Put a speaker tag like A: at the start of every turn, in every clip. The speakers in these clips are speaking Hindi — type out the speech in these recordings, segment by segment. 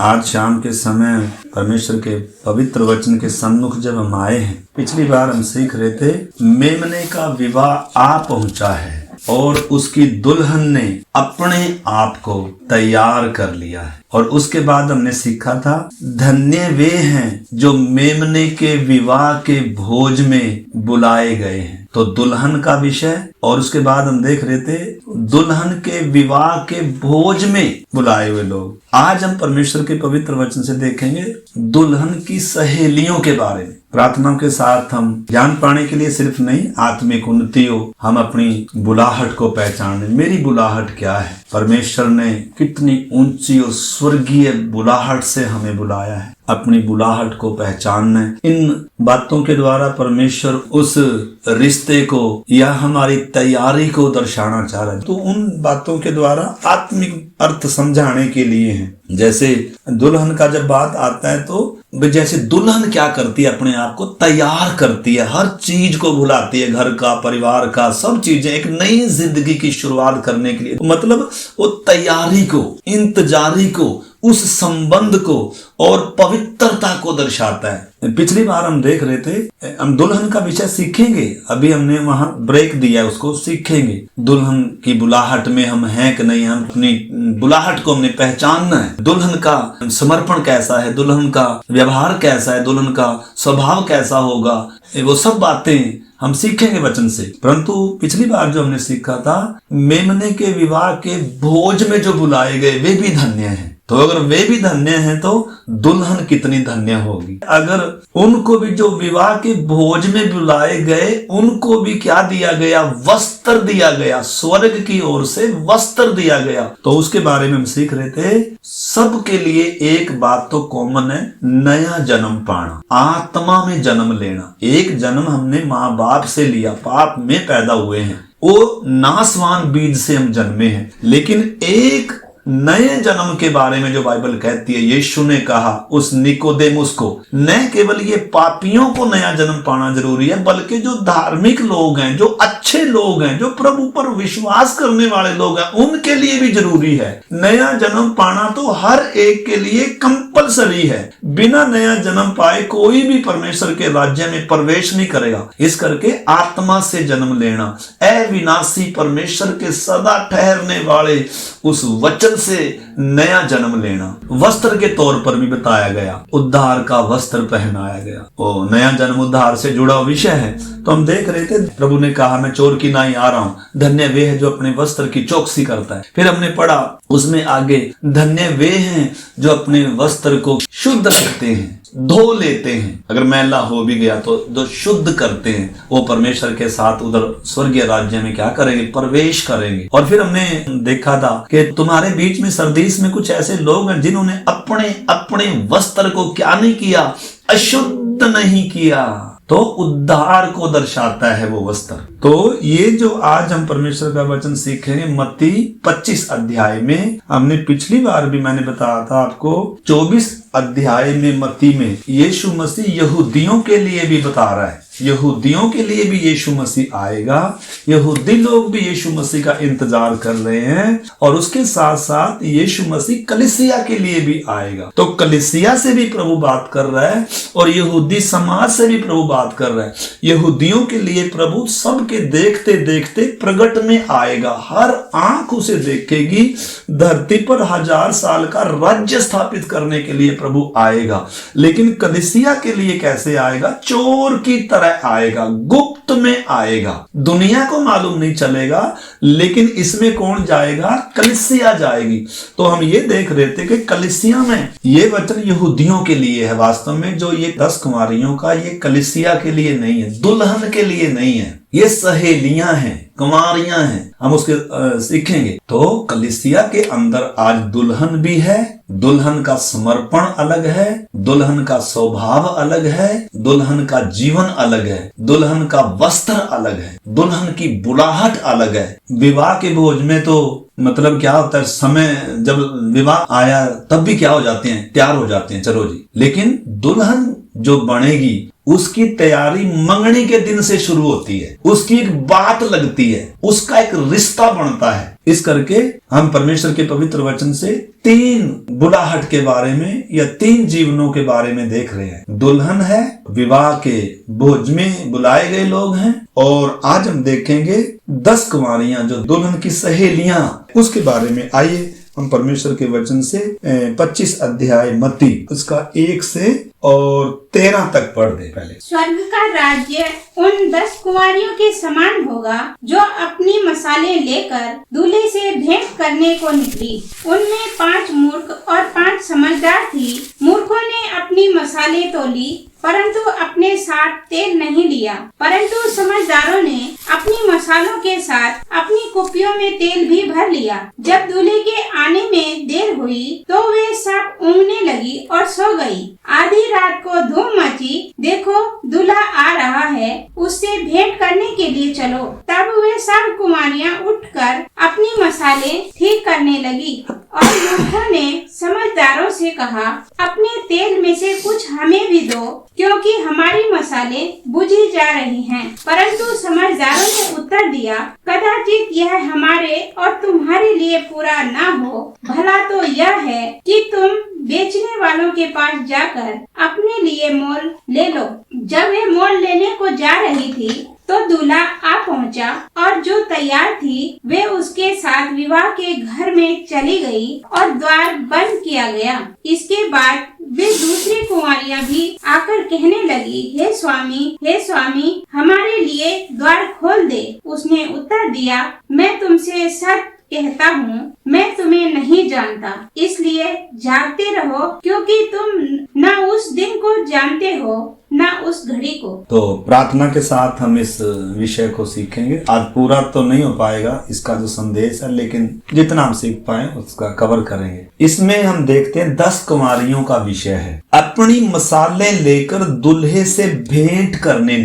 A: आज शाम के समय परमेश्वर के पवित्र वचन के सम्मुख जब हम आए हैं, पिछली बार हम सीख रहे थे मेमने का विवाह आ पहुंचा है और उसकी दुल्हन ने अपने आप को तैयार कर लिया है। और उसके बाद हमने सीखा था धन्य वे हैं जो मेमने के विवाह के भोज में बुलाए गए हैं। तो दुल्हन का विषय, और उसके बाद हम देख रहे थे दुल्हन के विवाह के भोज में बुलाए हुए लोग। आज हम परमेश्वर के पवित्र वचन से देखेंगे दुल्हन की सहेलियों के बारे में। प्रार्थनाओं के साथ हम ज्ञान पाने के लिए सिर्फ नहीं, आत्मिक उन्नति हो, हम अपनी बुलाहट को पहचाने। मेरी बुलाहट क्या है? परमेश्वर ने कितनी ऊंची और स्वर्गीय बुलाहट से हमें बुलाया है। अपनी बुलाहट को पहचानना, इन बातों के द्वारा परमेश्वर उस रिश्ते को या हमारी तैयारी को दर्शाना चाह रहा है। तो उन बातों के द्वारा आत्मिक अर्थ समझाने के लिए है। जैसे दुल्हन का जब बात आता है तो जैसे दुल्हन क्या करती है, अपने आप को तैयार करती है, हर चीज को भुलाती है, घर का, परिवार का, सब चीजें एक नई जिंदगी की शुरुआत करने के लिए। मतलब वो तैयारी को, इंतजारी को, उस संबंध को और पवित्रता को दर्शाता है। पिछली बार हम देख रहे थे, हम दुल्हन का विषय सीखेंगे। अभी हमने वहां ब्रेक दिया, उसको सीखेंगे। दुल्हन की बुलाहट में हम हैं कि नहीं, हम अपनी बुलाहट को हमने पहचानना है। दुल्हन का समर्पण कैसा है, दुल्हन का व्यवहार कैसा है, दुल्हन का स्वभाव कैसा होगा, वो सब बातें हम सीखेंगे वचन से। परंतु पिछली बार जो हमने सीखा था मेमने के विवाह के भोज में जो बुलाए गए वे भी धन्य हैं। तो अगर वे भी धन्य हैं तो दुल्हन कितनी धन्य होगी। अगर उनको भी जो विवाह के भोज में बुलाए गए उनको भी क्या दिया गया? वस्त्र दिया गया, स्वर्ग की ओर से वस्त्र दिया गया। तो उसके बारे में हम सीख रहे थे। सबके लिए एक बात तो कॉमन है, नया जन्म पाना, आत्मा में जन्म लेना। एक जन्म हमने माँ बाप से लिया, पाप में पैदा हुए हैं, वो नासवान बीज से हम जन्मे हैं। लेकिन एक नए जन्म के बारे में जो बाइबल कहती है, यीशु ने कहा उस निकोदेमुस को, न केवल ये पापियों को नया जन्म पाना जरूरी है, बल्कि जो धार्मिक लोग हैं, जो अच्छे लोग हैं, जो प्रभु पर विश्वास करने वाले लोग हैं, उनके लिए भी जरूरी है। नया जन्म पाना तो हर एक के लिए कंपलसरी है। बिना नया जन्म पाए कोई भी परमेश्वर के राज्य में प्रवेश नहीं करेगा। इस करके आत्मा से जन्म लेना, अविनाशी परमेश्वर के सदा ठहरने वाले उस वचन से नया जन्म लेना, वस्त्र के तौर पर भी बताया गया, उद्धार का वस्त्र पहनाया गया। वो नया जन्म उद्धार से जुड़ा विषय है। तो हम देख रहे थे प्रभु ने कहा मैं चोर की नाई आ रहा हूं, धन्य वे है जो अपने वस्त्र की चौकसी करता है। फिर हमने पढ़ा उसमें आगे, धन्य वे हैं जो अपने वस्त्र को शुद्ध रखते हैं, धो लेते हैं। अगर मैला हो भी गया तो जो शुद्ध करते हैं वो परमेश्वर के साथ उधर स्वर्गीय राज्य में क्या करेंगे? प्रवेश करेंगे। और फिर हमने देखा था कि तुम्हारे बीच में सरदीस में कुछ ऐसे लोग हैं जिन्होंने अपने अपने वस्त्र को क्या नहीं किया? अशुद्ध नहीं किया। तो उद्धार को दर्शाता है वो वस्त्र। तो ये जो आज हम परमेश्वर का वचन सीखेंगे मत्ती 25 अध्याय में, हमने पिछली बार भी मैंने बताया था आपको 24 अध्याय में मत्ती में यीशु मसीह यहूदियों के लिए भी बता रहा है। यहूदियों के लिए भी यीशु मसीह आएगा, यहूदी लोग भी यीशु मसीह का इंतजार कर रहे हैं, और उसके साथ साथ यीशु मसीह कलीसिया के लिए भी आएगा। तो कलीसिया से भी प्रभु बात कर रहा है और यहूदी समाज से भी प्रभु बात कर रहा है। यहूदियों के लिए प्रभु सबके देखते देखते प्रगट में आएगा, हर आंख उसे देखेगी, धरती पर 1000 साल का राज्य स्थापित करने के लिए प्रभु आएगा। लेकिन कलीसिया के लिए कैसे आएगा? चोर की तरह आएगा, गुप्त में आएगा, दुनिया को मालूम नहीं चलेगा। लेकिन इसमें कौन जाएगा? कलीसिया जाएगी। तो हम ये देख रहे थे कि कलीसिया में ये वचन यहूदियों के लिए है। वास्तव में जो ये 10 कुंवारियों का, ये कलीसिया के लिए नहीं है, दुल्हन के लिए नहीं है, ये सहेलियां हैं, कुंवारियां हैं। हम उसके सीखेंगे। तो कलीसिया के अंदर आज दुल्हन भी है, दुल्हन का समर्पण अलग है, दुल्हन का स्वभाव अलग है, दुल्हन का जीवन अलग है, दुल्हन का वस्त्र अलग है, दुल्हन की बुलाहट अलग है। विवाह के भोज में तो मतलब क्या होता है, समय जब विवाह आया तब भी क्या हो जाते हैं? तैयार हो जाते हैं, चलो जी। लेकिन दुल्हन जो बनेगी उसकी तैयारी मंगनी के दिन से शुरू होती है, उसकी एक बात लगती है, उसका एक रिश्ता बनता है। इस करके हम परमेश्वर के पवित्र वचन से 3 बुलाहट के बारे में या 3 जीवनों के बारे में देख रहे हैं। दुल्हन है, विवाह के भोज में बुलाए गए लोग हैं, और आज हम देखेंगे 10 कुंवारियां जो दुल्हन की सहेलियां, उसके बारे में। आइए हम परमेश्वर के वचन से 25 अध्याय मत्ती उसका 1 से और 13 तक पढ़ दे। पहले
B: स्वर्ग का राज्य उन 10 कुंवारियों के समान होगा जो अपनी मसाले लेकर दूल्हे से भेंट करने को निकली। उनमें 5 मूर्ख और 5 समझदार थी। मूर्खों ने अपनी मसाले तो ली, परंतु अपने साथ तेल नहीं लिया, परंतु समझदारों ने अपनी मसालों के साथ अपनी कुप्पियों में तेल भी भर लिया। जब दूल्हे के आने में देर हुई तो वे सब ऊँघने लगी और सो गई। आधी रात को धूम मची, देखो दूल्हा आ रहा है, उससे भेंट करने के लिए चलो। तब वे सब कुंवारियां उठकर अपनी मसाले ठीक करने लगी। और मूर्खों ने समझदारों से कहा, अपने तेल में से कुछ हमें भी दो, क्योंकि हमारी मसाले बुझी जा रही हैं। परंतु समझदारों ने उत्तर दिया, कदाचित यह हमारे और तुम्हारे लिए पूरा ना हो। भला तो यह है कि तुम बेचने वालों के पास जाकर अपने लिए मोल ले लो। जब वे मोल लेने को जा रही थी तो दूल्हा आ पहुंचा, और जो तैयार थी वे उसके साथ विवाह के घर में चली गई और द्वार बंद किया गया। इसके बाद वे दूसरी कुंवारियां भी आकर कहने लगी, हे स्वामी, हमारे लिए द्वार खोल दे। उसने उत्तर दिया, मैं तुमसे सच कहता हूँ, मैं तुम्हें नहीं जानता। इसलिए जागते रहो, क्योंकि तुम न उस दिन को जानते हो न उस घड़ी को।
A: तो प्रार्थना के साथ हम इस विषय को सीखेंगे। आज पूरा तो नहीं हो पाएगा इसका जो संदेश है, लेकिन जितना हम सीख पाए उसका कवर करेंगे। इसमें हम देखते हैं 10 कुंवारियों का विषय है। अपनी मसाले लेकर दूल्हे से भेंट करने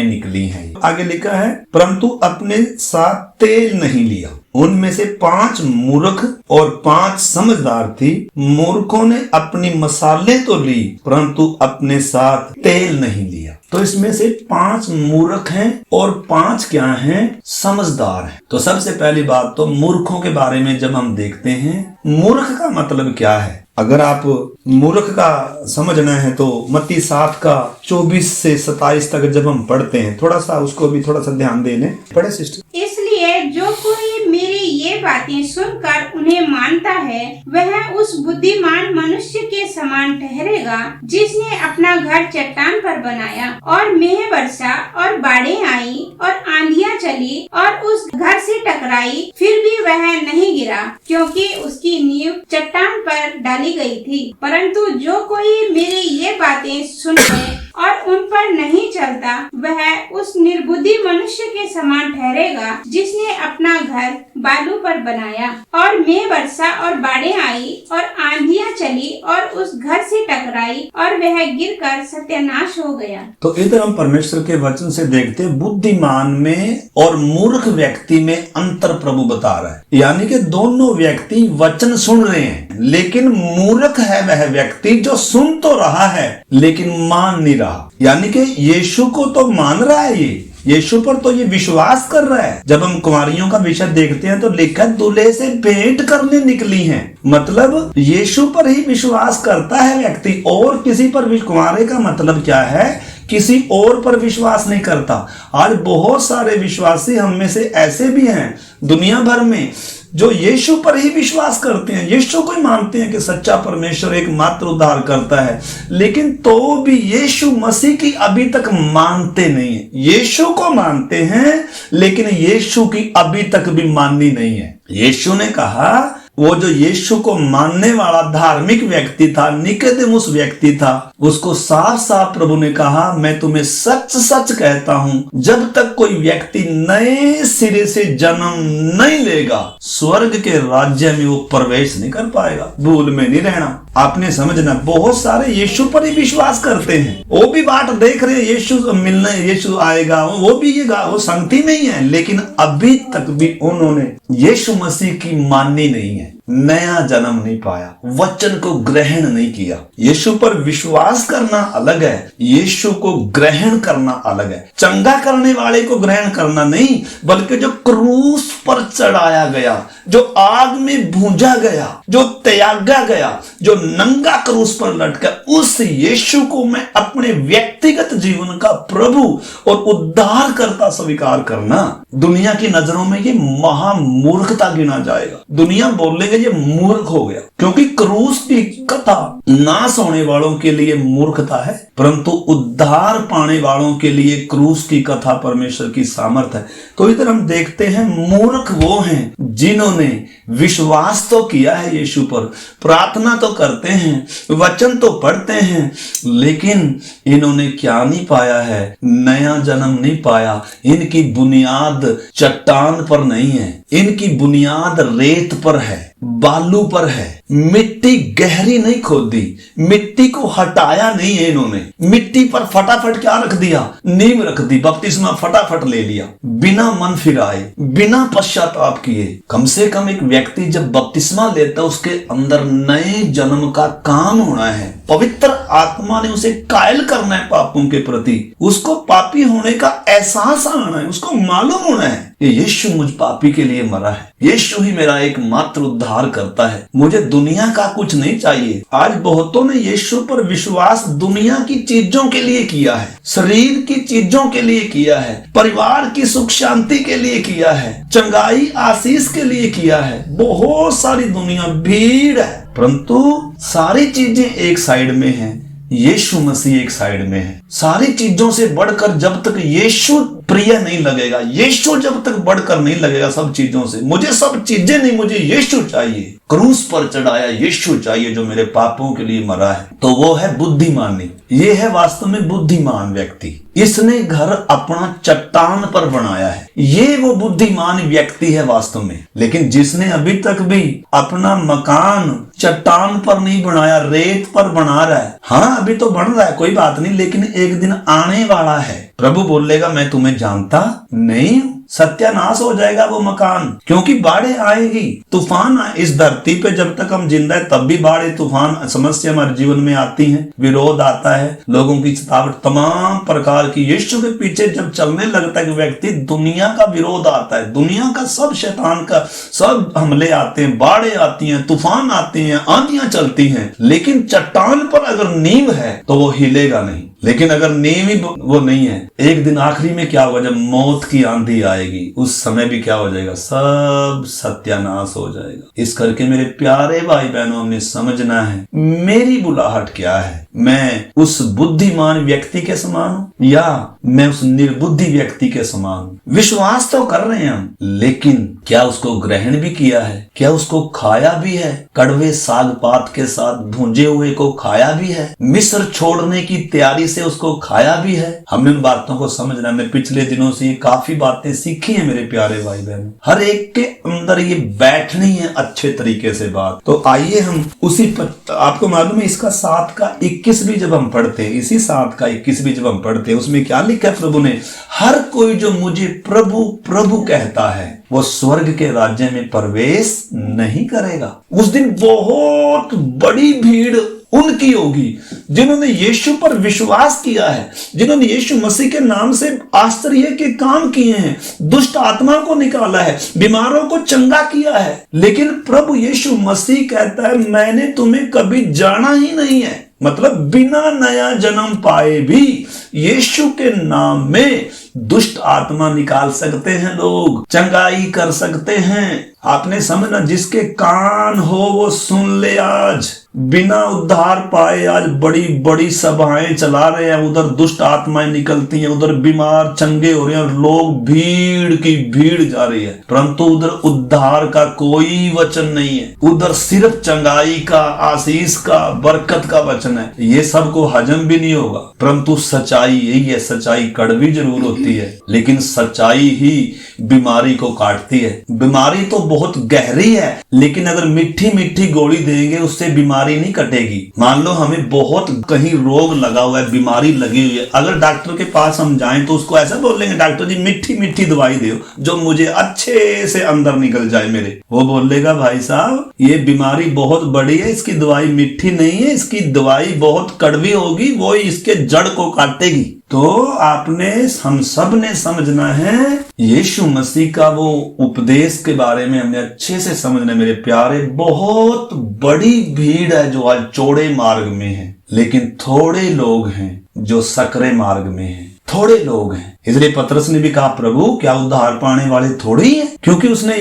A: निकली हैं। आगे लिखा है, परंतु अपने साथ तेल नहीं लिया। उनमें से 5 मूर्ख और 5 समझदार थी। मूर्खों ने अपनी मसाले तो ली, परंतु अपने साथ तेल नहीं लिया। तो इसमें से 5 मूर्ख हैं और 5 क्या हैं? समझदार हैं। तो सबसे पहली बात तो मूर्खों के बारे में जब हम देखते हैं, मूर्ख का मतलब क्या है? अगर आप मूर्ख का समझना है तो मत्ती 7 का 24 से 27 तक जब हम पढ़ते हैं, थोड़ा सा उसको भी थोड़ा सा ध्यान दे लें। पढ़े सिस्टर।
B: इसलिए जो कोई मेरी ये बातें सुनकर उन्हें मानता है, वह उस बुद्धिमान मनुष्य के समान ठहरेगा जिसने अपना घर चट्टान पर बनाया, और मेघ बरसा और बाढ़ें आई और आंधियां चली और उस घर से टकराई, फिर भी वह नहीं गिरा, क्योंकि उसकी नींव चट्टान पर डाली गई थी। परंतु जो कोई मेरी ये बातें सुनते और उन पर नहीं चलता, वह उस निर्बुद्धि मनुष्य के समान ठहरेगा जिसने अपना घर बालू पर बनाया, और मेघ बरसा और बाढ़ें आई और आंधियां चली और उस घर से टकराई, और वह गिरकर सत्यानाश हो गया।
A: तो इधर हम परमेश्वर के वचन से देखते हैं बुद्धिमान में और मूर्ख व्यक्ति में अंतर प्रभु बता रहा है। यानी कि दोनों व्यक्ति वचन सुन रहे हैं, लेकिन मूर्ख है वह व्यक्ति जो सुन तो रहा है लेकिन मान नहीं रहा। यानी कि यीशु को तो मान रहा है, यीशु पर तो ये विश्वास कर रहा है। जब हम कुंवारियों का विषय देखते हैं तो लिखा दूल्हे से भेंट करने निकली हैं। मतलब यीशु पर ही विश्वास करता है व्यक्ति, और किसी पर। कुंवारे का मतलब क्या है? किसी और पर विश्वास नहीं करता। आज बहुत सारे विश्वासी हम में से ऐसे भी हैं दुनिया भर में जो यीशु पर ही विश्वास करते हैं, यीशु को ही मानते हैं कि सच्चा परमेश्वर एकमात्र उद्धार करता है, लेकिन तो भी यीशु मसीह की अभी तक मानते नहीं है। यीशु को मानते हैं लेकिन यीशु की अभी तक भी माननी नहीं है। यीशु ने कहा, वो जो यीशु को मानने वाला धार्मिक व्यक्ति था, निकोदेमुस व्यक्ति था, उसको साफ साफ प्रभु ने कहा, मैं तुम्हें सच सच कहता हूं, जब तक कोई व्यक्ति नए सिरे से जन्म नहीं लेगा, स्वर्ग के राज्य में वो प्रवेश नहीं कर पाएगा। भूल में नहीं रहना। आपने समझना, बहुत सारे यीशु पर ही विश्वास करते हैं, वो भी बात देख रहे हैं यीशु मिलने, यीशु आएगा, वो भी ये वो संगति में ही है, लेकिन अभी तक भी उन्होंने यीशु मसीह की माननी नहीं है। नया जन्म नहीं पाया, वचन को ग्रहण नहीं किया। यीशु पर विश्वास करना अलग है, यीशु को ग्रहण करना अलग है। चंगा करने वाले को ग्रहण करना नहीं, बल्कि जो क्रूस पर चढ़ाया गया, जो आग में भूंजा गया, जो त्यागा गया, जो नंगा क्रूस पर लटका, उस यीशु को मैं अपने व्यक्तिगत जीवन का प्रभु और उद्धारकर्ता स्वीकार करना दुनिया की नजरों में ये महामूर्खता गिना जाएगा। दुनिया बोलेंगे ये मूर्ख हो गया, क्योंकि क्रूस की कथा नाश होने वालों के लिए मूर्खता है, परंतु उद्धार पाने वालों के लिए क्रूस की कथा परमेश्वर की सामर्थ है। तो इधर हम देखते हैं मूर्ख वो हैं जिन्होंने विश्वास तो किया है यीशु पर, प्रार्थना तो करते हैं, वचन तो पढ़ते हैं, लेकिन इन्होंने क्या नहीं पाया है, नया जन्म नहीं पाया। इनकी बुनियाद चट्टान पर नहीं है, इनकी बुनियाद रेत पर है, बालू पर है। मिट्टी गहरी नहीं खोदी, मिट्टी को हटाया नहीं है इन्होंने, मिट्टी पर फटाफट क्या रख दिया, नींव रख दी, बपतिस्मा फटाफट ले लिया, बिना मन फिराए, बिना पश्चाताप किए। कम से कम एक व्यक्ति जब बपतिस्मा लेता है उसके अंदर नए जन्म का काम होना है। पवित्र आत्मा ने उसे कायल करना है पापों के प्रति, उसको पापी होने का एहसास आना है, उसको मालूम होना है कि यीशु मुझ पापी के लिए मरा है, यीशु ही मेरा एकमात्र उद्धार करता है, मुझे दुनिया का कुछ नहीं चाहिए। आज बहुतों ने यीशु पर विश्वास दुनिया की चीजों के लिए किया है, शरीर की चीजों के लिए किया है, परिवार की सुख शांति के लिए किया है, चंगाई आशीष के लिए किया है। बहुत सारी दुनिया भीड़ है, परंतु सारी चीजें एक साइड में हैं, यीशु मसीह एक साइड में है। सारी चीजों से बढ़कर जब तक यीशु प्रिय नहीं लगेगा, यीशु जब तक बढ़कर नहीं लगेगा सब चीजों से, मुझे सब चीजें नहीं, मुझे यीशु चाहिए, क्रूस पर चढ़ाया यीशु चाहिए जो मेरे पापों के लिए मरा है, तो वो है बुद्धिमानी। ये है वास्तव में बुद्धिमान व्यक्ति, इसने घर अपना चट्टान पर बनाया है, ये वो बुद्धिमान व्यक्ति है वास्तव में। लेकिन जिसने अभी तक भी अपना मकान चट्टान पर नहीं बनाया, रेत पर बना रहा है, हाँ अभी तो बन रहा है कोई बात नहीं, लेकिन एक दिन आने वाला है, प्रभु बोलेगा मैं तुम्हें जानता नहीं हूं, सत्यानाश हो जाएगा वो मकान, क्योंकि बाढ़ें आएगी, तूफान इस धरती पे जब तक हम जिंदा है तब भी बाढ़ें तूफान समस्या हमारे जीवन में आती हैं, विरोध आता है, लोगों की सतावट तमाम प्रकार की। यीशु के पीछे जब चलने लगता है कि व्यक्ति, दुनिया का विरोध आता है, दुनिया का सब शैतान का सब हमले आते हैं, बाढ़ें आती हैं, तूफान आते हैं, आंधियां चलती हैं, लेकिन चट्टान पर अगर नींव है तो वो हिलेगा नहीं। लेकिन अगर नींव ही वो नहीं है, एक दिन आखिरी में क्या होगा, जब मौत की आंधी आएगी उस समय भी क्या हो जाएगा, सब सत्यानाश हो जाएगा। इस करके मेरे प्यारे भाई बहनों, हमने समझना है मेरी बुलाहट क्या है, मैं उस बुद्धिमान व्यक्ति के समान हूं या मैं उस निर्बुद्धि व्यक्ति के समान हूं। विश्वास तो कर रहे हैं हम, लेकिन क्या उसको ग्रहण भी किया है, क्या उसको खाया भी है, कड़वे साग पात के साथ भूंजे हुए को खाया भी है, मिस्र छोड़ने की तैयारी से उसको खाया भी है। हमने उन बातों को समझना, मैं पिछले दिनों से ये काफी बातें सीखी हैं मेरे प्यारे भाई बहन, हर एक के अंदर ये बैठनी है अच्छे तरीके से बात। तो आइए हम उसी पर, आपको मालूम है इसका 7 का 21 भी जब हम पढ़ते हैं, इसी 7 का 21 भी जब हम पढ़ते हैं, उसमें क्या लिखा है प्रभु ने, हर कोई जो मुझे प्रभु प्रभु कहता है वो स्वर्ग के राज्य में प्रवेश नहीं करेगा। उस दिन बहुत बड़ी भीड़ उनकी होगी जिन्होंने यीशु पर विश्वास किया है, जिन्होंने यीशु मसीह के नाम से आश्चर्य के काम किए हैं, दुष्ट आत्मा को निकाला है, बीमारों को चंगा किया है। लेकिन प्रभु यीशु मसीह कहता है मैंने तुम्हें कभी जाना ही नहीं है। मतलब बिना नया जन्म पाए भी यीशु के नाम में दुष्ट आत्मा निकाल सकते हैं, लोग चंगाई कर सकते हैं। आपने समझना, जिसके कान हो वो सुन ले। आज बिना उद्धार पाए आज बड़ी बड़ी सभाएं चला रहे हैं, उधर दुष्ट आत्माएं निकलती हैं, उधर बीमार चंगे हो रहे हैं और लोग भीड़ की भीड़ जा रही है, परंतु उधर उद्धार का कोई वचन नहीं है, उधर सिर्फ चंगाई का, आशीष का, बरकत का वचन है। ये सबको हजम भी नहीं होगा, परंतु सच्चाई यही है। सच्चाई कड़वी जरूर होती है, लेकिन सच्चाई ही बीमारी को काटती है। बीमारी तो बहुत गहरी है, लेकिन अगर मीठी मीठी गोली देंगे उससे बीमारी बीमारी नहीं कटेगी। मान लो हमें बहुत कहीं रोग लगा हुआ है, बीमारी लगी हुई है, अगर डॉक्टर के पास हम जाएं तो उसको ऐसा बोलेंगे डॉक्टर जी मीठी मीठी दवाई दो जो मुझे अच्छे से अंदर निकल जाए मेरे। वो बोलेगा भाई साहब ये बीमारी बहुत बड़ी है, इसकी दवाई मीठी नहीं है, इसकी दवाई बहुत कड़वी होगी, वो इसके जड़ को काटेगी। तो आपने हम सब ने समझना है यीशु मसीह का वो उपदेश के बारे में हमने अच्छे से समझना। मेरे प्यारे, बहुत बड़ी भीड़ है जो आज चौड़े मार्ग में है, लेकिन थोड़े लोग हैं जो सकरे मार्ग में हैं, थोड़े लोग हैं। इसलिए पतरस ने भी कहा प्रभु क्या उद्धार पाने वाले थोड़े ही हैं? क्योंकि उसने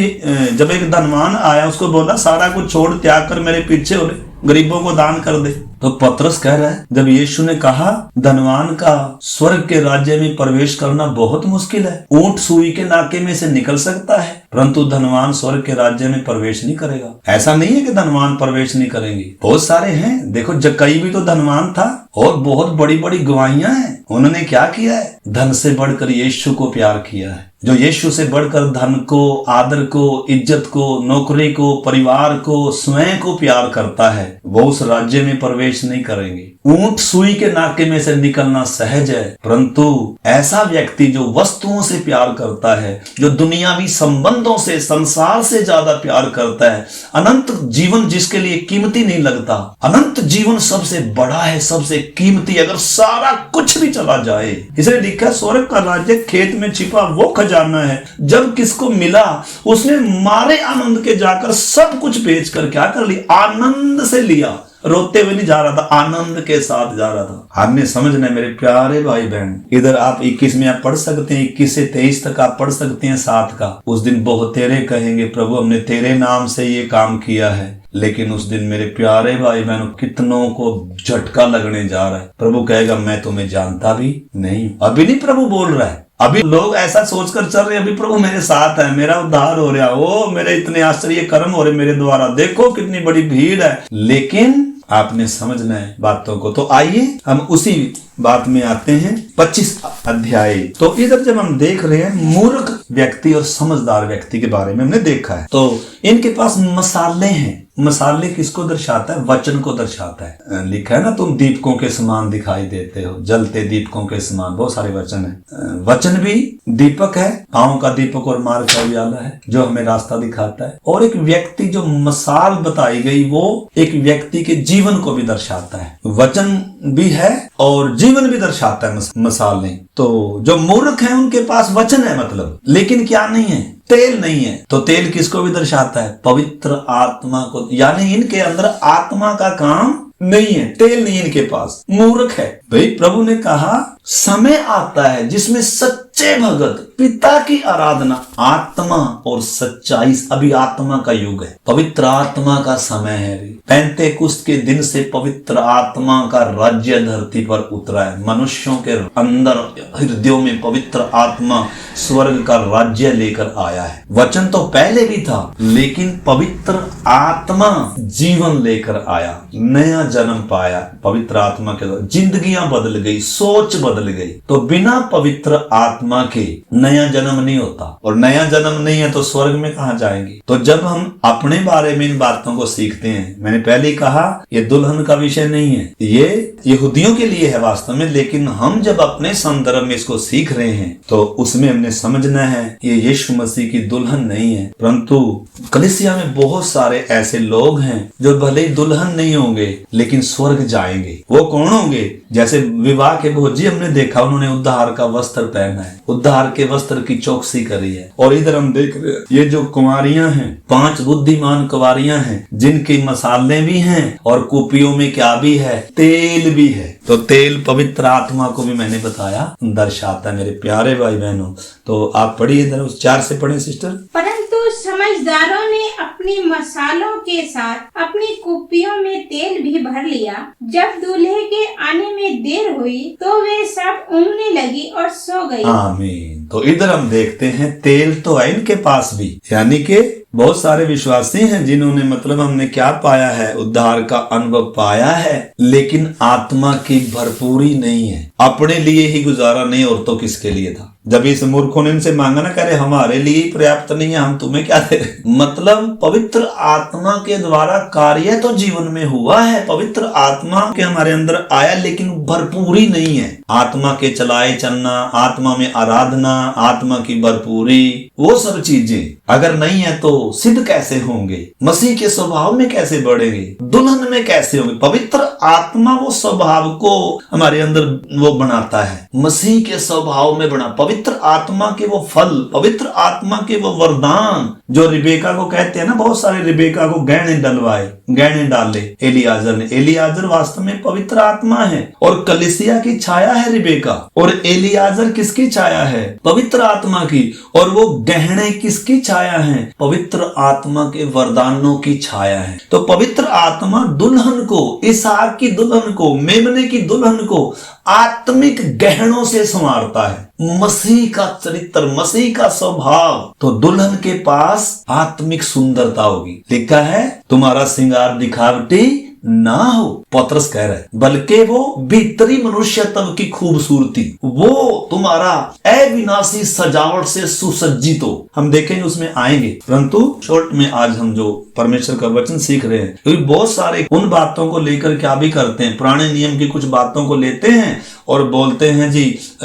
A: जब एक धनवान आया उसको बोला सारा कुछ छोड़ त्याग कर मेरे पीछे हो रहे, गरीबों को दान कर दे। तो पतरस कह रहा है जब यीशु ने कहा धनवान का स्वर्ग के राज्य में प्रवेश करना बहुत मुश्किल है, ऊंट सुई के नाके में से निकल सकता है परंतु धनवान स्वर्ग के राज्य में प्रवेश नहीं करेगा। ऐसा नहीं है कि धनवान प्रवेश नहीं करेंगे, बहुत सारे हैं। देखो जक्कई भी तो धनवान था और बहुत बड़ी बड़ी गवाहियां हैं। उन्होंने क्या किया है? धन से बढ़कर यीशु को प्यार किया है। जो यीशु से बढ़कर धन को, आदर को, इज्जत को, नौकरी को, परिवार को, स्वयं को प्यार करता है वो उस राज्य में प्रवेश नहीं करेंगे। ऊंट सुई के नाके में से निकलना सहज है, परंतु ऐसा व्यक्ति जो वस्तुओं से प्यार करता है, जो दुनियावी संबंधों से, संसार से ज्यादा प्यार करता है, अनंत जीवन जिसके लिए कीमती नहीं लगता, अनंत जीवन सबसे बड़ा है, सबसे कीमती, अगर सारा कुछ भी चला जाए। इसलिए लिखा स्वर्ग का राज्य खेत में छिपा वो खजाना है, जब किसको मिला उसने मारे आनंद के जाकर सब कुछ बेच कर क्या कर लिया? आनंद से लिया। रोते हुए नहीं जा रहा था, आनंद के साथ जा रहा था। आपने समझना है मेरे प्यारे भाई बहन। इधर आप 21 में आप पढ़ सकते हैं, 21 से 23 तक आप पढ़ सकते हैं 7 का। उस दिन बहुतेरे कहेंगे प्रभु हमने तेरे नाम से ये काम किया है। लेकिन उस दिन मेरे प्यारे भाई बहनों कितनों को झटका लगने जा रहा है। प्रभु कहेगा मैं तुम्हें जानता भी नहीं। अभी नहीं प्रभु बोल रहा है, अभी लोग ऐसा सोचकर चल रहे हैं अभी प्रभु मेरे साथ है, मेरा उद्धार हो रहा है, ओ मेरे इतने आश्चर्य कर्म हो रहे मेरे द्वारा, देखो कितनी बड़ी भीड़ है। लेकिन आपने समझना है बातों को। तो आइए हम उसी बात में आते हैं 25 अध्याय। तो इधर जब हम देख रहे हैं मूर्ख व्यक्ति और समझदार व्यक्ति के बारे में हमने देखा है। तो इनके पास मसाले हैं। मसाले किसको दर्शाता है? वचन को दर्शाता है। लिखा है ना तुम दीपकों के समान दिखाई देते हो, जलते दीपकों के समान, बहुत सारे वचन है। वचन भी दीपक है, पांव का दीपक और मार्ग का उजाला है जो हमें रास्ता दिखाता है। और एक व्यक्ति जो मसाल बताई गई वो एक व्यक्ति के जीवन को भी दर्शाता है। वचन भी है और जीवन भी दर्शाता है मसाल नहीं। तो जो मूर्ख है उनके पास वचन है मतलब, लेकिन क्या नहीं है? तेल नहीं है। तो तेल किसको भी दर्शाता है? पवित्र आत्मा को, यानी इनके अंदर आत्मा का काम नहीं है, तेल नहीं इनके पास, मूर्ख है। भाई प्रभु ने कहा समय आता है जिसमें सच्चे भगत पिता की आराधना, आत्मा और सच्चाई, अभी आत्मा का युग है, पवित्र आत्मा का समय है। पेंतेकुस्त के दिन से पवित्र आत्मा का राज्य धरती पर उतरा है। मनुष्यों के अंदर हृदयों में पवित्र आत्मा स्वर्ग का राज्य लेकर आया है। वचन तो पहले भी था लेकिन पवित्र आत्मा जीवन लेकर आया, नया जन्म पाया पवित्र आत्मा के द्वारा, जिंदगियां बदल गई, सोच बदल गई। तो बिना पवित्र आत्मा के नया जन्म नहीं होता, और नया जन्म नहीं है तो स्वर्ग में कहां जाएंगे? तो जब हम अपने बारे में इन बातों को सीखते हैं, मैंने पहले ही कहा ये दुल्हन का विषय नहीं है, ये यहूदियों के लिए है वास्तव में, लेकिन हम जब अपने संदर्भ में इसको सीख रहे हैं तो उसमें हमने समझना है ये यीशु मसीह की दुल्हन नहीं है, परंतु कलीसिया में बहुत सारे ऐसे लोग हैं जो भले ही दुल्हन नहीं होंगे लेकिन स्वर्ग जाएंगे। वो कौन होंगे? जैसे विवाह के भोजी हमने देखा, उन्होंने उद्धार का वस्त्र पहना है, उद्धार के वस्त्र की चौकसी करी है। और इधर हम देख रहे हैं ये जो कुंवारियां हैं, 5 बुद्धिमान कुंवारियां हैं जिनके मसाले भी हैं और कुपियों में क्या भी है? तेल भी है। तो तेल पवित्र आत्मा को भी मैंने बताया दर्शाता है मेरे प्यारे भाई बहनों। तो आप पढ़िए इधर उस 4 से पढ़े सिस्टर।
B: परंतु समझदारों ने अपनी मसालों के साथ अपनी कुपियों में तेल भी भर लिया। जब दूल्हे के आने में देर हुई तो वे सब ऊँघने लगी और सो गई।
A: आमीन। तो इधर हम देखते हैं तेल तो है इनके पास भी, यानी कि बहुत सारे विश्वासी हैं जिन्होंने मतलब हमने क्या पाया है? उद्धार का अनुभव पाया है, लेकिन आत्मा की भरपूरी नहीं है। अपने लिए ही गुजारा नहीं और तो किसके लिए था? जब इस मूर्खों ने इनसे मांगा ना, करे हमारे लिए ही पर्याप्त नहीं है, हम तुम्हें क्या दे रहे। मतलब पवित्र आत्मा के द्वारा कार्य तो जीवन में हुआ है, पवित्र आत्मा के हमारे अंदर आया, लेकिन भरपूरी नहीं है। आत्मा के चलाए चलना, आत्मा में आराधना, आत्मा की भरपूरी, वो सब चीजें अगर नहीं है तो सिद्ध कैसे होंगे, मसीह के स्वभाव में कैसे बढ़ेंगे, दुल्हन में कैसे होंगे। पवित्र आत्मा वो स्वभाव को हमारे अंदर वो बनाता है, मसीह के स्वभाव में बना। पवित्र आत्मा के वो फल, पवित्र आत्मा के वो वरदान जो रिबेका को कहते हैं ना, बहुत सारे रिबेका को गहने डलवाए, गहने डाले एलियाजर ने। एलियाजर वास्तव में पवित्र आत्मा है और कलीसिया की छाया है रिबेका, और एलियाजर किसकी छाया है? पवित्र आत्मा की। और वो गहने किसकी छाया है? पवित्र आत्मा के वरदानों की छाया है। तो पवित्र आत्मा दुल्हन को, इसहाक की दुल्हन को, मेमने की दुल्हन को आत्मिक गहनों से संवारता है। मसीह का चरित्र, मसीह का स्वभाव, तो दुल्हन के पास आत्मिक सुंदरता होगी। लिखा है तुम्हारा श्रृंगार दिखावटी ना हो, पतरस कह रहा है, बल्कि वो भीतरी मनुष्यत्व की खूबसूरती, वो तुम्हारा अविनाशी सजावट से सुसज्जित हो। हम देखेंगे, उसमें आएंगे, परंतु शॉर्ट में आज हम जो परमेश्वर का वचन सीख रहे हैं, क्योंकि बहुत सारे उन बातों को लेकर क्या भी करते हैं, पुराने नियम की कुछ बातों को लेते हैं और बोलते हैं जी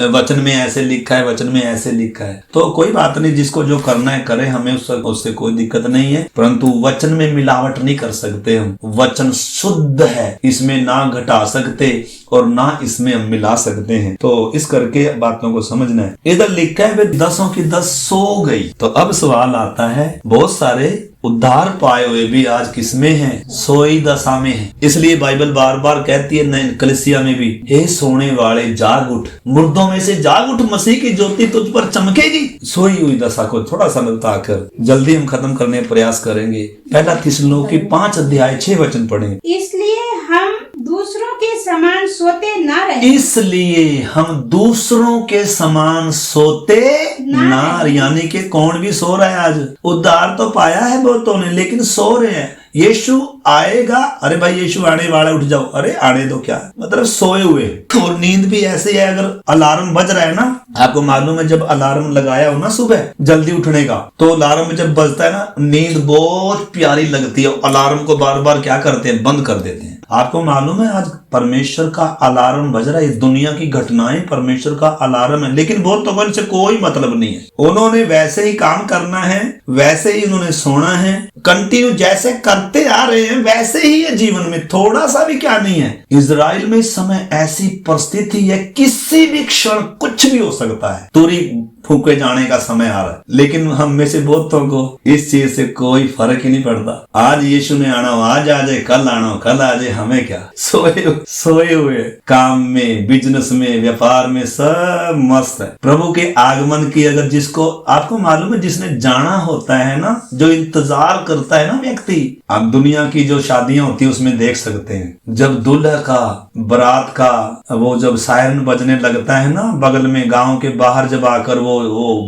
A: वचन में ऐसे लिखा है, वचन में ऐसे लिखा है। तो कोई बात नहीं, जिसको जो करना है करे, हमें उससे कोई दिक्कत नहीं है, परंतु वचन में मिलावट नहीं कर सकते हम। वचन शुद्ध है, इसमें ना घटा सकते और ना इसमें हम मिला सकते हैं। तो इस करके बातों को समझना है। इधर लिखा है वे 10 की 10 सो गई। तो अब सवाल आता है, बहुत सारे उद्धार पाए हुए भी आज किसमें हैं? सोई दशा में है। इसलिए बाइबल बार बार कहती है नए कलीसिया में भी, हे सोने वाले जाग उठ, मुर्दों में से जाग उठ, मसीह की ज्योति तुझ पर चमकेगी। सोई हुई दशा को थोड़ा सा बताकर जल्दी हम खत्म करने का प्रयास करेंगे। पहला थिस्सलुनीकी 5 अध्याय 6 वचन पढ़ें।
B: इसलिए हम दूसरों के समान सोते ना रहे।
A: इसलिए हम दूसरों के समान सोते ना, यानी कि कौन भी सो रहा है आज? उद्धार तो पाया है बहुतों ने, लेकिन सो रहे हैं। यीशु आएगा, अरे भाई यीशु आने वाला, उठ जाओ, अरे आने दो, क्या मतलब सोए हुए। और नींद भी ऐसी है, अगर अलार्म बज रहा है ना, आपको मालूम है जब अलार्म लगाया हो ना सुबह जल्दी उठने का, तो अलार्म जब बजता है ना, नींद बहुत प्यारी लगती है। अलार्म को बार बार क्या करते हैं? बंद कर देते हैं। आपको मालूम है आज परमेश्वर का अलार्म बज रहा है, इस दुनिया की घटनाएं परमेश्वर का अलार्म है, लेकिन बहुत तो इनसे कोई मतलब नहीं है। उन्होंने वैसे ही काम करना है, वैसे ही उन्होंने सोना है, कंटिन्यू जैसे करते आ रहे हैं वैसे ही है जीवन में, थोड़ा सा भी क्या नहीं है। इजराइल में इस समय ऐसी परिस्थिति है, किसी भी क्षण कुछ भी हो सकता है, तुरी फूके जाने का समय आ रहा है। लेकिन हम में से बहुतों को इस चीज से कोई फर्क ही नहीं पड़ता। आज यीशु ने आना हो, आज आ जाए, कल आना हो, कल आ जाए, हमें क्या। सोए हुए काम में, बिजनेस में, व्यापार में सब मस्त है। प्रभु के आगमन की अगर जिसको, आपको मालूम है जिसने जाना होता है ना, जो इंतजार करता है ना व्यक्ति, आप दुनिया की जो शादियां होती है उसमें देख सकते हैं, जब दूल्हा का, बारात का वो जब सायरन बजने लगता है ना, बगल में गांव के बाहर जब आकर वो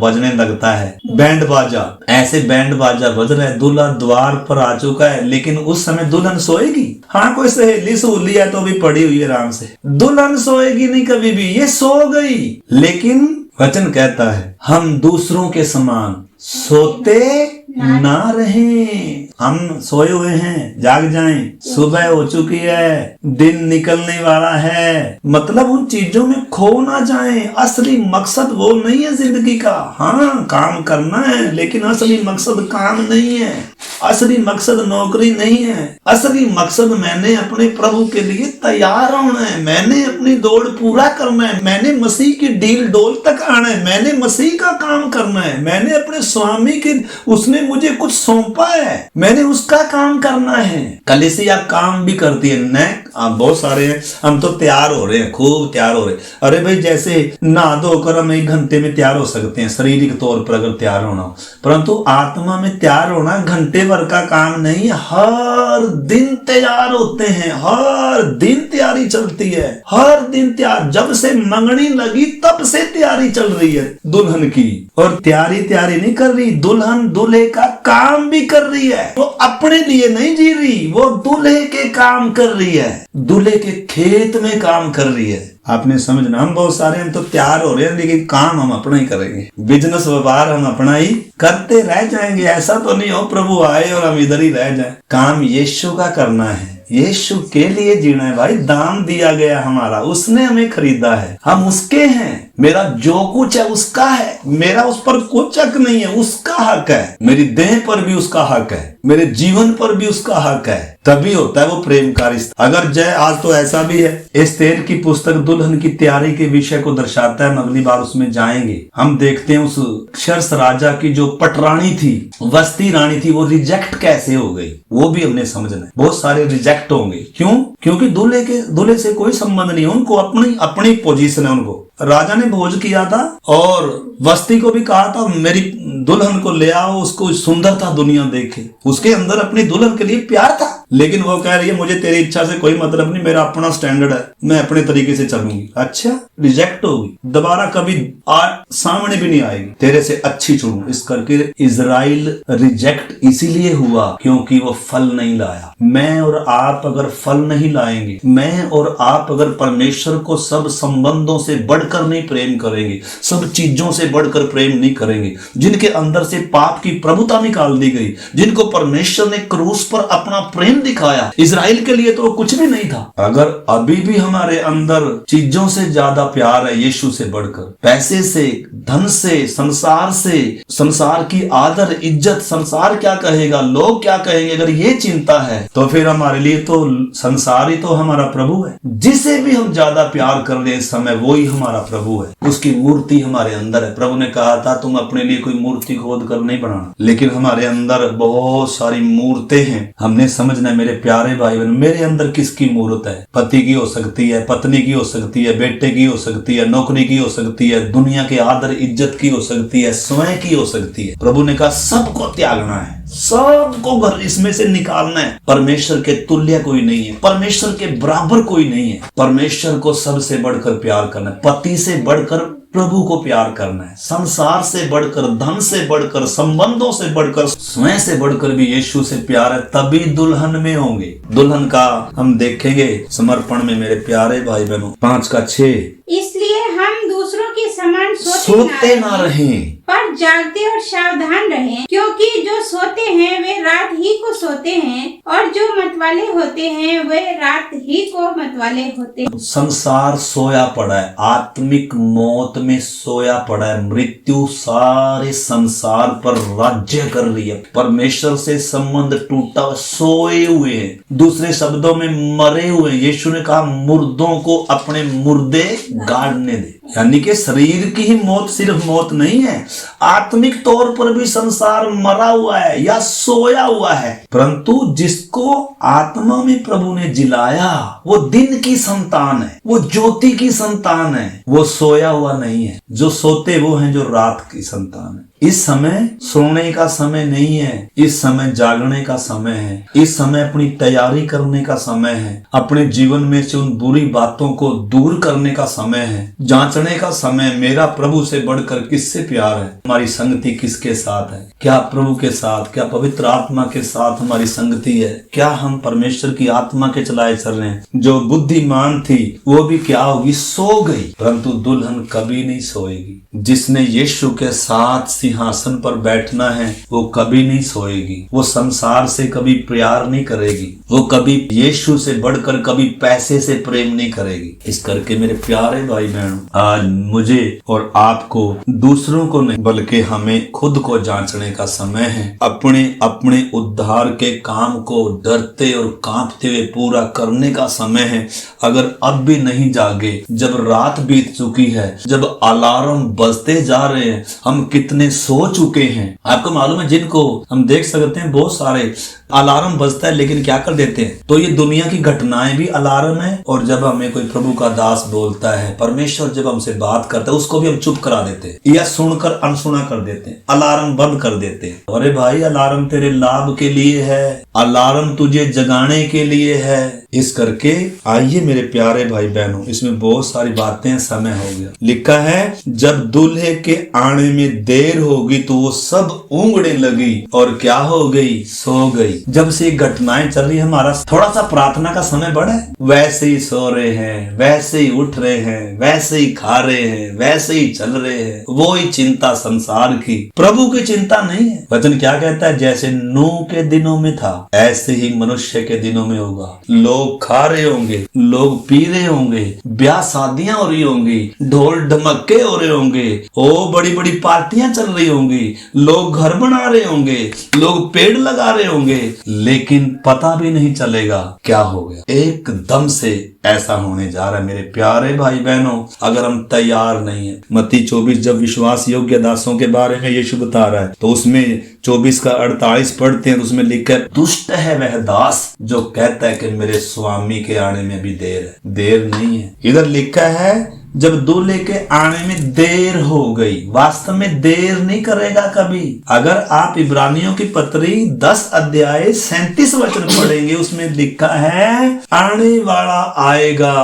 A: बजने लगता है, बैंड बाजा, ऐसे बैंड बाजा बज रहा है, दूल्हा द्वार पर आ चुका है, लेकिन उस समय दुल्हन सोएगी? हाँ, कोई सहेली सूली है तो भी पड़ी हुई है आराम से, दुल्हन सोएगी नहीं कभी भी, ये सो गई। लेकिन वचन कहता है हम दूसरों के समान सोते ना रहें। हम सोए हुए हैं, जाग जाएं, सुबह हो चुकी है, दिन निकलने वाला है। मतलब उन चीजों में खो ना जाएं। असली मकसद वो नहीं है जिंदगी का। हाँ, काम करना है, लेकिन असली मकसद काम नहीं है, असली मकसद नौकरी नहीं है। असली मकसद मैंने अपने प्रभु के लिए तैयार होना है, मैंने अपनी दौड़ पूरा करना है, मैंने मसीह की डील डोल तक आना है, मैंने मसीह का काम करना है, मैंने अपने स्वामी के, उसने मुझे कुछ सौंपा है, मैंने उसका काम करना है। कलीसिया काम भी करती है न, आप बहुत सारे हैं, हम तो तैयार हो रहे हैं, खूब तैयार हो रहे हैं। अरे भाई, जैसे नहा धोकर हम 1 घंटे में तैयार हो सकते हैं शारीरिक तौर पर अगर तैयार होना हो, परंतु आत्मा में तैयार होना घंटे भर का काम नहीं है। हर दिन तैयार होते हैं, हर दिन तैयारी चलती है, हर दिन तैयार। जब से मंगनी लगी तब से तैयारी चल रही है दुल्हन की। और तैयारी नहीं कर रही, दुल्हन दूल्हे का काम भी कर रही है। वो अपने लिए नहीं जी रही, वो दूल्हे के काम कर रही है। दूल्हे के खेत में काम कर रही है। आपने समझना, हम बहुत सारे हम तो तैयार हो रहे हैं लेकिन काम हम अपना ही करेंगे, बिजनेस व्यापार हम अपना ही करते रह जाएंगे। ऐसा तो नहीं हो प्रभु आए और हम इधर ही रह जाएं। काम यीशु का करना है, यीशु के लिए जीना है भाई। दाम दिया गया हमारा, उसने हमें खरीदा है, हम उसके हैं। मेरा जो कुछ है उसका है, मेरा उस पर कुछ हक नहीं है, उसका हक है। मेरी देह पर भी उसका हक है, मेरे जीवन पर भी उसका हक है। तभी होता है वो प्रेम का रिश्ता। अगर जय आज तो ऐसा भी है, एस्तेर की पुस्तक दुल्हन की तैयारी के विषय को दर्शाता है। हम अगली बार उसमें जाएंगे। हम देखते हैं उस शर्स राजा की जो पटरानी थी, वस्ती रानी थी, वो रिजेक्ट कैसे हो गई, वो भी हमने समझना है। बहुत सारे रिजेक्ट होंगे, क्यों? क्योंकि दूल्हे से कोई संबंध नहीं है, उनको अपनी पोजीशन है। उनको राजा ने भोज किया था और वस्ती को भी कहा था मेरी दुल्हन को ले आओ, उसको सुंदर था दुनिया देखे। उसके अंदर अपनी दुल्हन के लिए प्यार था, लेकिन वो कह रही है मुझे तेरी इच्छा से कोई मतलब नहीं, मेरा अपना स्टैंडर्ड है, मैं अपने तरीके से चलूंगी। अच्छा, रिजेक्ट होगी, दोबारा कभी सामने भी नहीं आएगी, तेरे से अच्छी चुनूं। इस करके इजराइल रिजेक्ट इसीलिए हुआ क्योंकि वो फल नहीं लाया। मैं और आप अगर फल नहीं लाएंगे, मैं और आप अगर परमेश्वर को सब संबंधों से बढ़कर नहीं प्रेम करेंगे, सब चीजों से बढ़कर प्रेम नहीं करेंगे, जिनके अंदर से पाप की प्रभुता निकाल दी गई, जिनको परमेश्वर ने क्रूस पर अपना प्रेम दिखाया। इजराइल के लिए तो कुछ भी नहीं था। अगर अभी भी हमारे अंदर चीजों से ज्यादा प्यार है यीशु से बढ़कर, पैसे से, धन से, संसार की आदर इज्जत, संसार क्या कहेगा, लोग क्या कहेंगे, अगर ये चिंता है तो फिर हमारे लिए तो संसार ही तो हमारा प्रभु है। जिसे भी हम ज्यादा प्यार कर रहे इस समय, वो ही हमारा प्रभु है, उसकी मूर्ति हमारे अंदर है। प्रभु ने कहा था तुम अपने लिए कोई मूर्ति खोद कर नहीं बनाना, लेकिन हमारे अंदर बहुत सारी मूर्तें हैं। हमने समझना है मेरे प्यारे भाई बहन, मेरे अंदर किसकी मूर्त है? पति की हो सकती है, पत्नी की हो सकती है, बेटे की हो सकती है, नौकरी की हो सकती है, दुनिया के आदर इज्जत की हो सकती है, स्वयं की हो सकती है। प्रभु ने कहा सबको त्यागना है, सबको घर इसमें से निकालना है। परमेश्वर के तुल्य कोई नहीं है, परमेश्वर के बराबर कोई नहीं है। परमेश्वर को सबसे बढ़कर प्यार करना है, पति से बढ़कर प्रभु को प्यार करना है, संसार से बढ़कर, धन से बढ़कर, संबंधों से बढ़कर, स्वयं से बढ़कर भी यीशु से प्यार है। तभी दुल्हन में होंगे। दुल्हन का हम देखेंगे समर्पण में मेरे प्यारे भाई बहनों 5:6।
B: इसलिए हम दूसरों के समान
A: सोते ना रहें,
B: पर जागते और सावधान रहें, क्योंकि जो सोते हैं वे रात ही को सोते हैं और जो मतवाले होते हैं वे रात ही को मतवाले होते हैं।
A: संसार सोया पड़ा है, आत्मिक मौत में सोया पड़ा है। मृत्यु सारे संसार पर राज्य कर रही है। परमेश्वर से संबंध टूटा, सोए हुए हैं, दूसरे शब्दों में मरे हुए। यीशु ने कहा मुर्दों को अपने मुर्दे गाड़ने दे, यानी कि शरीर की ही मौत सिर्फ मौत नहीं है, आत्मिक तौर पर भी संसार मरा हुआ है या सोया हुआ है। परंतु जिसको आत्मा में प्रभु ने जिलाया वो दिन की संतान है, वो ज्योति की संतान है, वो सोया हुआ नहीं है। जो सोते वो हैं जो रात की संतान है। इस समय सोने का समय नहीं है, इस समय जागने का समय है, इस समय अपनी तैयारी करने का समय है, अपने जीवन में से उन बुरी बातों को दूर करने का समय है, जांचने का समय। मेरा प्रभु से बढ़कर किससे प्यार है, हमारी संगति किसके साथ है? क्या प्रभु के साथ, क्या पवित्र आत्मा के साथ हमारी संगति है? क्या हम परमेश्वर की आत्मा के चलाए चल रहे हैं? जो बुद्धिमान थी वो भी क्या होगी, सो गई, परंतु दुल्हन कभी नहीं सोएगी। जिसने यीशु के साथ सिंहासन पर बैठना है वो कभी नहीं सोएगी, वो संसार से कभी प्यार नहीं करेगी, वो कभी यीशु से बढ़कर कभी पैसे से प्रेम नहीं करेगी। इस करके मेरे प्यारे भाई बहनों, आज मुझे और आपको दूसरों को नहीं बल्कि हमें खुद को जांचने का समय है। अपने उद्धार के काम को डरते और कांपते हुए पूरा करने का समय है। अगर अब भी नहीं जागे, जब रात बीत चुकी है, जब अलार्म बजते जा रहे हैं, हम कितने सो चुके हैं। आपको मालूम है, जिनको हम देख सकते हैं बहुत सारे अलार्म बजता है लेकिन क्या कर देते हैं। तो ये दुनिया की घटनाएं भी अलार्म है, और जब हमें कोई प्रभु का दास बोलता है, परमेश्वर जब हमसे बात करता है, उसको भी हम चुप करा देते हैं या सुनकर अनसुना कर देते हैं, अलार्म बंद कर देते हैं। अरे भाई, अलार्म तेरे लाभ के लिए है, अलार्म तुझे जगाने के लिए है। इस करके आइए मेरे प्यारे भाई बहनों, इसमें बहुत सारी बातें, समय हो गया। लिखा है जब दूल्हे के आने में देर होगी तो वो सब ऊँघने लगी और क्या हो गई, सो गई। जब से ये घटनाएं चल रही है, हमारा थोड़ा सा प्रार्थना का समय बढ़ा है? वैसे ही सो रहे हैं, वैसे ही उठ रहे हैं, वैसे ही खा रहे हैं, वैसे ही चल रहे हैं। वो ही चिंता संसार की, प्रभु की चिंता नहीं है। वचन क्या कहता है? जैसे नूह के दिनों में था ऐसे ही मनुष्य के दिनों में होगा। लोग खा रहे होंगे, लोग पी रहे होंगे, ब्याह शादियां हो रही होंगी, ढोल ढमक्के हो रहे होंगे, ओ बड़ी बड़ी पार्टियां चल रही होंगी, लोग घर बना रहे होंगे, लोग पेड़ लगा रहे होंगे, लेकिन पता भी नहीं चलेगा क्या हो गया। एकदम से ऐसा होने जा रहा है मेरे प्यारे भाई बहनों, अगर हम तैयार नहीं है। मत्ती 24 जब विश्वास योग्य दासों के बारे में यीशु बता रहा है, तो उसमें 24 का 48 पढ़ते हैं, तो उसमें लिखा है, दुष्ट है वह दास जो कहता है कि मेरे स्वामी के आने में भी देर है। देर नहीं है, इधर लिखा है जब दूल्हे के आने में देर हो गई। वास्तव में देर नहीं करेगा कभी। अगर आप इब्रानियों की पत्री 10 अध्याय 37 वचन पढ़ेंगे, उसमें लिखा है आने वाला आएगा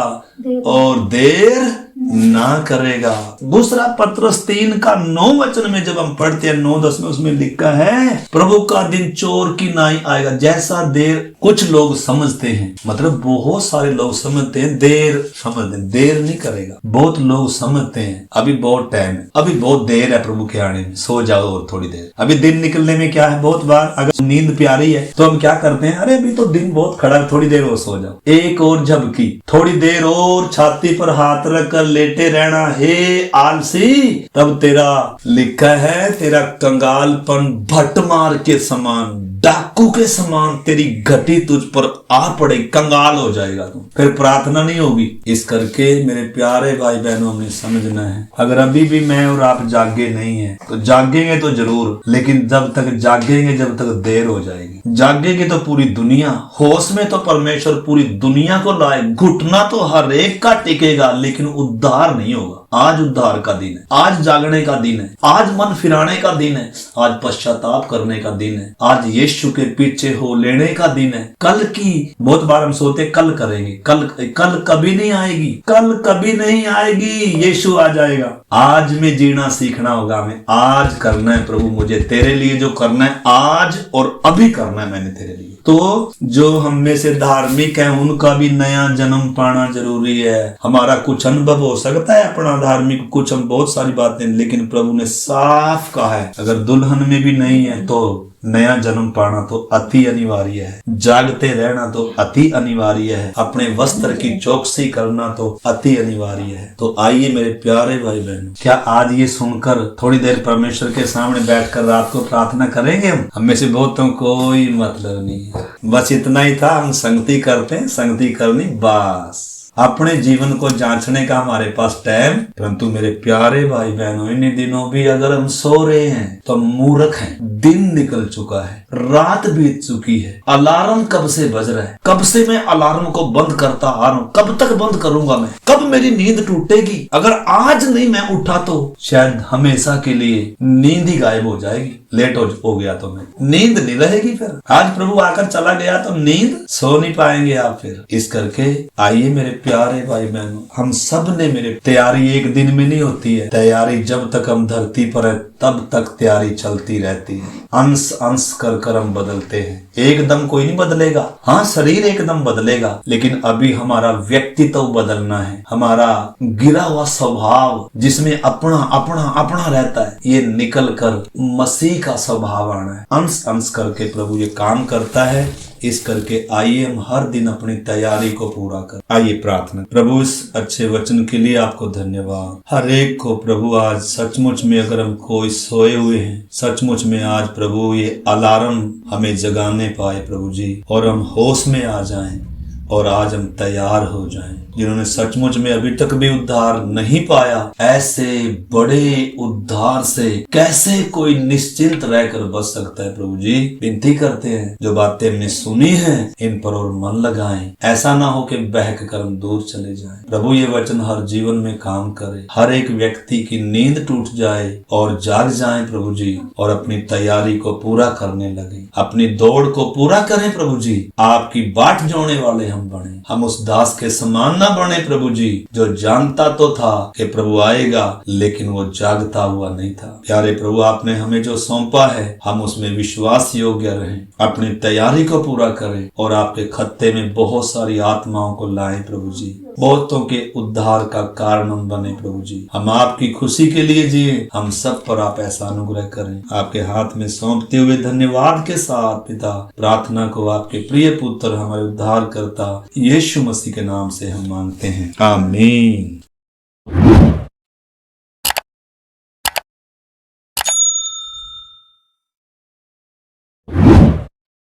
A: और देर ना करेगा। दूसरा पत्रस 3 का 9 वचन में जब हम पढ़ते हैं 9-10 में, उसमें लिखा है प्रभु का दिन चोर की नाई आएगा। जैसा देर कुछ लोग समझते हैं, मतलब बहुत सारे लोग समझते हैं देर, समझते हैं देर नहीं करेगा। बहुत लोग समझते हैं अभी बहुत टाइम है, अभी बहुत देर है प्रभु के आने में, सो जाओ और थोड़ी देर। अभी दिन निकलने में क्या है, बहुत बार अगर नींद प्यारी है तो हम क्या करते हैं, अरे अभी तो दिन बहुत खड़ा है, थोड़ी देर और सो जाओ। एक और झपकी, थोड़ी देर और छाती पर हाथ रखकर लेटे रहना, हे आलसी, तब तेरा लिखा है तेरा कंगालपन भटमार के समान, डाकू के समान तेरी घटी तुझ पर आ पड़े, कंगाल हो जाएगा तू, फिर प्रार्थना नहीं होगी। इस करके मेरे प्यारे भाई बहनों ने समझना है, अगर अभी भी मैं और आप जागे नहीं है तो जागेंगे तो जरूर, लेकिन जब तक जागेंगे जब तक देर हो जाएगी। जागेंगे तो पूरी दुनिया, होश में तो परमेश्वर पूरी दुनिया को लाए, घुटना तो हर एक का टिकेगा, लेकिन उद्धार नहीं होगा। आज उद्धार का दिन है, आज जागने का दिन है, आज मन फिराने का दिन है, आज पश्चाताप करने का दिन है, आज यीशु के पीछे हो लेने का दिन है। कल की बहुत बार हम सोते कल करेंगे, कल कभी नहीं आएगी, कल कभी नहीं आएगी, यीशु आ जाएगा। आज में जीना सीखना होगा हमें, आज करना है प्रभु मुझे तेरे लिए जो करना है आज और अभी करना है मैंने तेरे लिए। तो जो हम में से धार्मिक है उनका भी नया जन्म पाना जरूरी है। हमारा कुछ अनुभव हो सकता है अपना धार्मिक, कुछ हम बहुत सारी बातें, लेकिन प्रभु ने साफ कहा है अगर दुल्हन में भी नहीं है तो नया जन्म पाना तो अति अनिवार्य है, जागते रहना तो अति अनिवार्य है, अपने वस्त्र की चौकसी करना तो अति अनिवार्य है। तो आइए मेरे प्यारे भाई बहनों, क्या आज ये सुनकर थोड़ी देर परमेश्वर के सामने बैठकर रात को प्रार्थना करेंगे? हम में से बहुतों को कोई मतलब नहीं है, बस इतना ही था, हम संगति करते हैं, संगति करनी बस। अपने जीवन को जांचने का हमारे पास टाइम, परंतु मेरे प्यारे भाई बहनों इन दिनों भी अगर हम सो रहे हैं तो हम मूर्ख हैं। दिन निकल चुका है, रात बीत चुकी है, अलार्म कब से बज रहा है, कब से मैं अलार्म को बंद करता आ रहा हूँ, कब तक बंद करूंगा मैं, कब मेरी नींद टूटेगी? अगर आज नहीं मैं उठा तो शायद हमेशा के लिए नींद ही गायब हो जाएगी। लेट हो गया तो मैं नींद नहीं रहेगी, फिर आज प्रभु आकर चला गया तो नींद सो नहीं पाएंगे आप फिर। इस करके आइए मेरे प्यारे भाई बहनों, हम सब ने, मेरे तैयारी एक दिन में नहीं होती है, तैयारी जब तक हम धरती पर है तब तक तैयारी चलती रहती है। अंश अंश कर हम बदलते हैं, एकदम कोई नहीं बदलेगा। हाँ, शरीर एकदम बदलेगा, लेकिन अभी हमारा व्यक्तित्व बदलना है, हमारा गिरा हुआ स्वभाव जिसमें अपना अपना अपना रहता है, ये निकल कर मसीह का स्वभाव आना है। अंश अंश करके प्रभु ये काम करता है। इस करके आइए हम हर दिन अपनी तैयारी को पूरा कर। आइए प्रार्थना। प्रभु इस अच्छे वचन के लिए आपको धन्यवाद। हर एक को प्रभु आज सचमुच में अगर हम कोई सोए हुए हैं, सचमुच में आज प्रभु ये अलार्म हमें जगाने पाए प्रभु जी, और हम होश में आ जाएं और आज हम तैयार हो जाएं। जिन्होंने सचमुच में अभी तक भी उद्धार नहीं पाया, ऐसे बड़े उद्धार से कैसे कोई निश्चिंत रहकर बच सकता है प्रभु जी? विनती करते हैं जो बातें हमने सुनी हैं इन पर और मन लगाएं, ऐसा ना हो कि बहक कर हम दूर चले जाएं। प्रभु ये वचन हर जीवन में काम करे, हर एक व्यक्ति की नींद टूट जाए और जाग जाए प्रभु जी, और अपनी तैयारी को पूरा करने लगे, अपनी दौड़ को पूरा करें प्रभु जी। आपकी बाट जोड़ने वाले हम बने, हम उस दास के समान ना बने प्रभु जी जो जानता तो था कि प्रभु आएगा लेकिन वो जागता हुआ नहीं था। प्यारे प्रभु, आपने हमें जो सौंपा है हम उसमें विश्वास योग्य रहें, अपनी तैयारी को पूरा करें और आपके खत्ते में बहुत सारी आत्माओं को लाएं प्रभु जी, बहुतों के उद्धार का कारण हम बने प्रभु जी। हम आपकी खुशी के लिए जिए, हम सब पर आप ऐसा अनुग्रह करें। आपके हाथ में सौंपते हुए धन्यवाद के साथ पिता प्रार्थना को आपके प्रिय पुत्र हमारे उद्धार करता यीशु मसीह के नाम से हम मांगते हैं, आमीन।